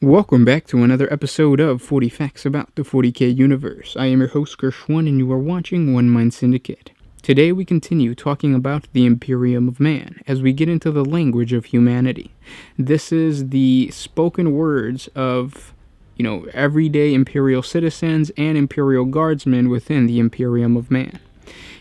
Welcome back to another episode of 40 Facts About the 40K Universe. I am your host, Gershwin, and you are watching One Mind Syndicate. Today we continue talking about the Imperium of Man as we get into the language of humanity. This is the spoken words of, everyday Imperial citizens and Imperial guardsmen within the Imperium of Man.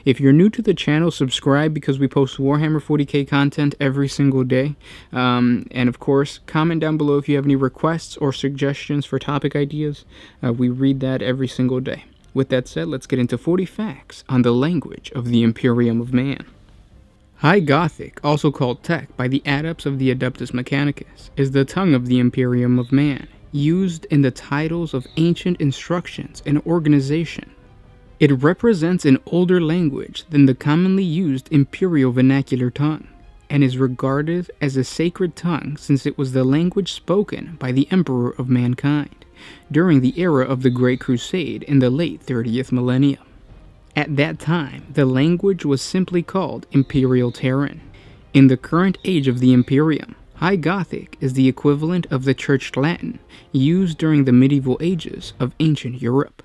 If you're new to the channel, subscribe because we post Warhammer 40K content every single day. And of course, comment down below if you have any requests or suggestions for topic ideas. We read that every single day. With that said, let's get into 40 facts on the language of the Imperium of Man. High Gothic, also called Tech by the adepts of the Adeptus Mechanicus, is the tongue of the Imperium of Man, used in the titles of ancient instructions and organization. It represents an older language than the commonly used Imperial vernacular tongue, and is regarded as a sacred tongue since it was the language spoken by the Emperor of Mankind during the era of the Great Crusade in the late 30th millennium. At that time, the language was simply called Imperial Terran. In the current age of the Imperium, High Gothic is the equivalent of the Church Latin used during the medieval ages of ancient Europe.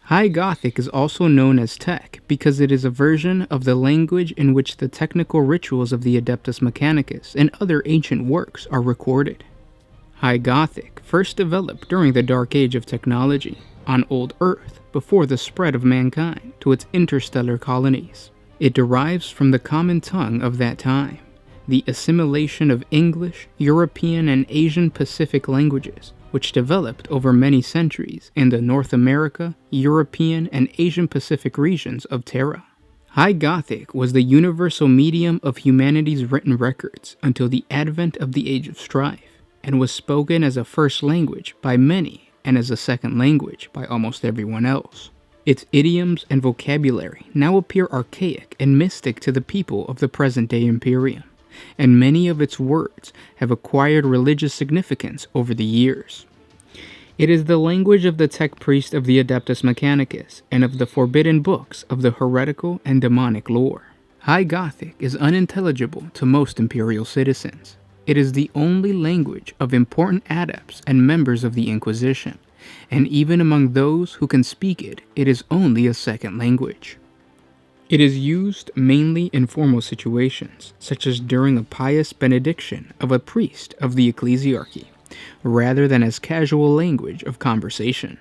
High Gothic is also known as Tech because it is a version of the language in which the technical rituals of the Adeptus Mechanicus and other ancient works are recorded. High Gothic first developed during the Dark Age of technology on Old Earth before the spread of mankind to its interstellar colonies. It derives from the common tongue of that time, the assimilation of English, European, and Asian Pacific languages, which developed over many centuries in the North America, European, and Asian Pacific regions of Terra. High Gothic was the universal medium of humanity's written records until the advent of the Age of Strife, and was spoken as a first language by many and as a second language by almost everyone else. Its idioms and vocabulary now appear archaic and mystic to the people of the present-day Imperium, and many of its words have acquired religious significance over the years. It is the language of the tech priest of the Adeptus Mechanicus and of the forbidden books of the heretical and demonic lore. High Gothic is unintelligible to most Imperial citizens. It is the only language of important adepts and members of the Inquisition, and even among those who can speak it, it is only a second language. It is used mainly in formal situations, such as during a pious benediction of a priest of the ecclesiarchy, rather than as casual language of conversation.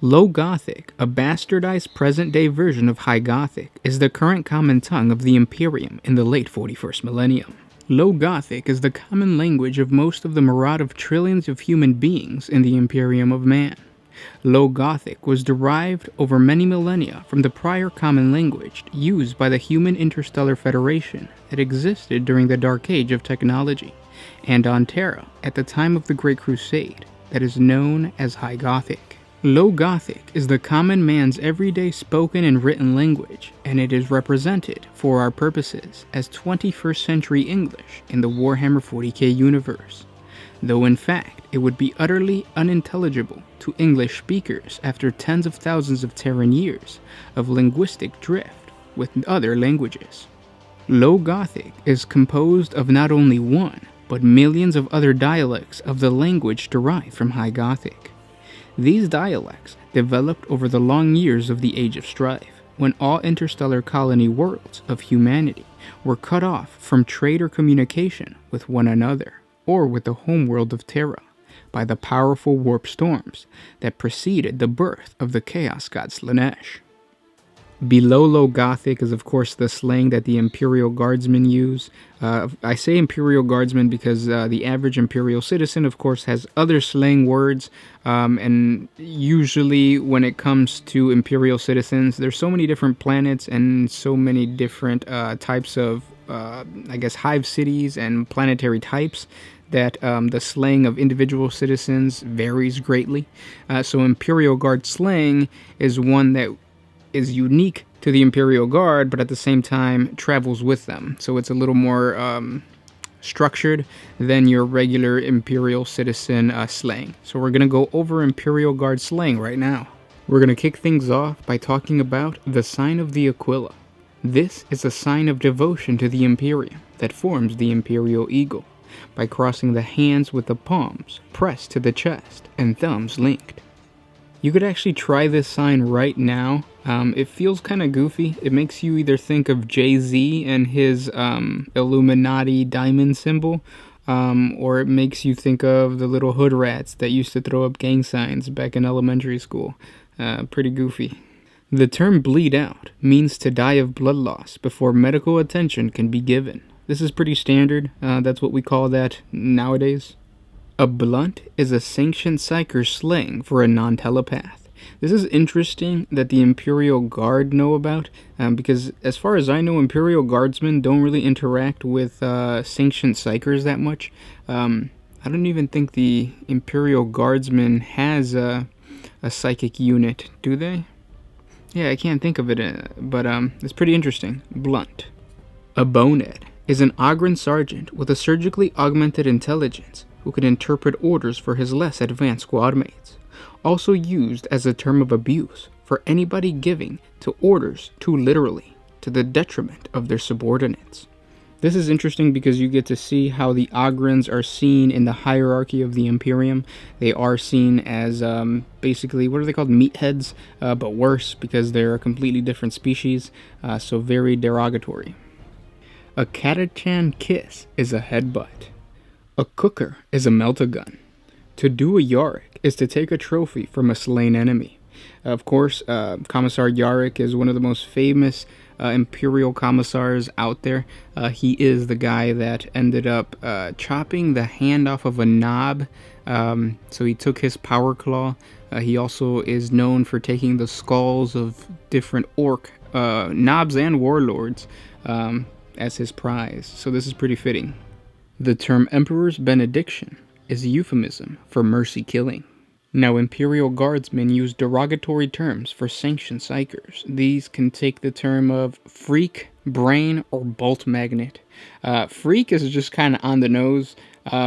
Low Gothic, a bastardized present-day version of High Gothic, is the current common tongue of the Imperium in the late 41st millennium. Low Gothic is the common language of most of the myriad of trillions of human beings in the Imperium of Man. Low Gothic was derived over many millennia from the prior common language used by the Human Interstellar Federation that existed during the Dark Age of technology, and on Terra at the time of the Great Crusade, that is known as High Gothic. Low Gothic is the common man's everyday spoken and written language, and it is represented, for our purposes, as 21st century English in the Warhammer 40K universe, though in fact it would be utterly unintelligible to English speakers after tens of thousands of Terran years of linguistic drift with other languages. Low Gothic is composed of not only one, but millions of other dialects of the language derived from High Gothic. These dialects developed over the long years of the Age of Strife, when all interstellar colony worlds of humanity were cut off from trade or communication with one another, or with the homeworld of Terra, by the powerful warp storms that preceded the birth of the Chaos God Slanesh. Below Low Gothic is of course the slang that the Imperial Guardsmen use. I say Imperial Guardsmen because the average Imperial citizen of course has other slang words, and usually when it comes to Imperial citizens there's so many different planets and so many different types of hive cities and planetary types that the slang of individual citizens varies greatly. So Imperial Guard slang is one that is unique to the Imperial Guard, but at the same time travels with them. So it's a little more structured than your regular Imperial citizen slang. So we're going to go over Imperial Guard slang right now. We're going to kick things off by talking about the sign of the Aquila. This is a sign of devotion to the Imperium that forms the Imperial Eagle. by crossing the hands with the palms pressed to the chest and thumbs linked. You could actually try this sign right now. It feels kind of goofy. It makes you either think of Jay-Z and his Illuminati diamond symbol, or it makes you think of the little hood rats that used to throw up gang signs back in elementary school. Pretty goofy. The term bleed out means to die of blood loss before medical attention can be given. This is pretty standard. That's what we call that nowadays. A blunt is a sanctioned psyker slang for a non-telepath. This is interesting that the Imperial Guard know about, because as far as I know, Imperial Guardsmen don't really interact with sanctioned psychers that much. I don't even think the Imperial Guardsman has a psychic unit, do they? Yeah, I can't think of it, but it's pretty interesting. Blunt. A bonehead is an Ogren sergeant with a surgically augmented intelligence who can interpret orders for his less advanced squad mates. Also used as a term of abuse for anybody giving to orders too literally, to the detriment of their subordinates. This is interesting because you get to see how the Ogrens are seen in the hierarchy of the Imperium. They are seen as basically, what are they called? Meatheads, but worse because they're a completely different species, so very derogatory. A Catachan kiss is a headbutt. A cooker is a melt-a-gun. To do a Yarick is to take a trophy from a slain enemy. Of course, Commissar Yarick is one of the most famous Imperial commissars out there. He is the guy that ended up chopping the hand off of a knob. So he took his power claw. He also is known for taking the skulls of different orc knobs and warlords as his prize. So this is pretty fitting. The term Emperor's Benediction is a euphemism for mercy killing. Now, Imperial Guardsmen use derogatory terms for sanctioned psychers. These can take the term of freak, brain, or bolt magnet. Freak is just kind of on the nose.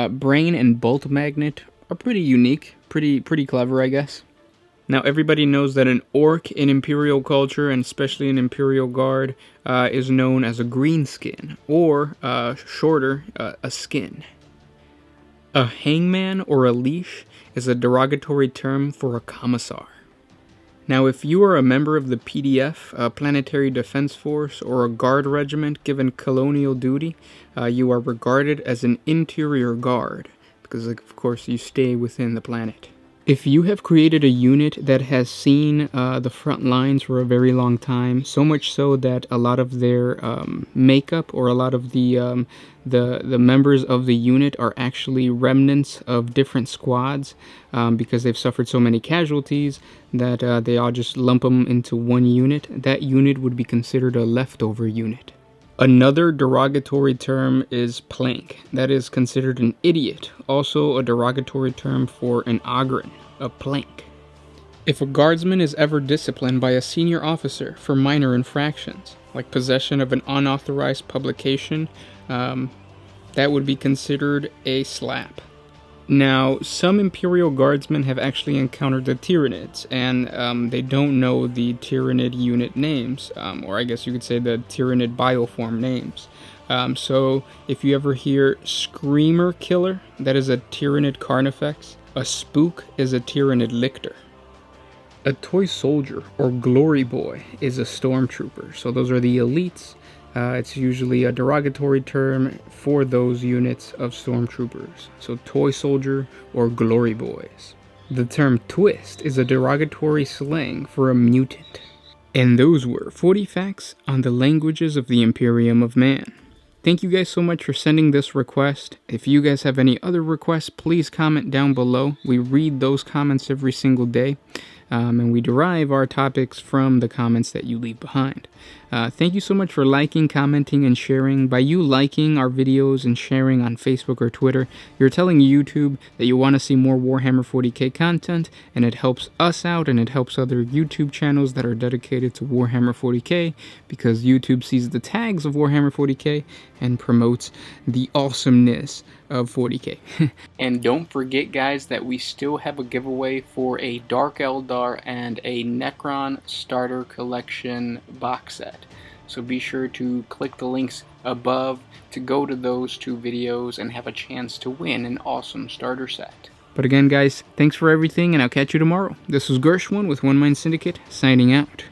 Brain and bolt magnet are pretty unique, pretty clever, I guess. Now, everybody knows that an orc in Imperial culture, and especially in Imperial Guard, is known as a greenskin, or shorter, a skin. A hangman or a leash is a derogatory term for a commissar. Now, if you are a member of the PDF, a Planetary Defense Force, or a guard regiment given colonial duty, you are regarded as an interior guard, because of course you stay within the planet. If you have created a unit that has seen the front lines for a very long time, so much so that a lot of their makeup or a lot of the members of the unit are actually remnants of different squads because they've suffered so many casualties that they all just lump them into one unit, that unit would be considered a leftover unit. Another derogatory term is plank. That is considered an idiot. Also a derogatory term for an ogren, a plank. If a guardsman is ever disciplined by a senior officer for minor infractions, like possession of an unauthorized publication, that would be considered a slap. Now, some Imperial Guardsmen have actually encountered the Tyranids, and they don't know the Tyranid unit names, or I guess you could say the Tyranid bioform names. So, if you ever hear Screamer Killer, that is a Tyranid Carnifex. A Spook is a Tyranid Lictor. A Toy Soldier, or Glory Boy, is a Stormtrooper. So those are the elites. It's usually a derogatory term for those units of stormtroopers. So toy soldier or glory boys. The term twist is a derogatory slang for a mutant. And those were 40 facts on the languages of the Imperium of Man. Thank you guys so much for sending this request. If you guys have any other requests, please comment down below. We read those comments every single day. And we derive our topics from the comments that you leave behind. Thank you so much for liking, commenting, and sharing. By you liking our videos and sharing on Facebook or Twitter, you're telling YouTube that you want to see more Warhammer 40K content, and it helps us out, and it helps other YouTube channels that are dedicated to Warhammer 40K, because YouTube sees the tags of Warhammer 40K and promotes the awesomeness of 40K. And don't forget, guys, that we still have a giveaway for a Dark Eldar and a Necron Starter Collection box set. So be sure to click the links above to go to those 2 videos and have a chance to win an awesome starter set. But again, guys, thanks for everything, and I'll catch you tomorrow. This was Gershwin with One Mind Syndicate, signing out.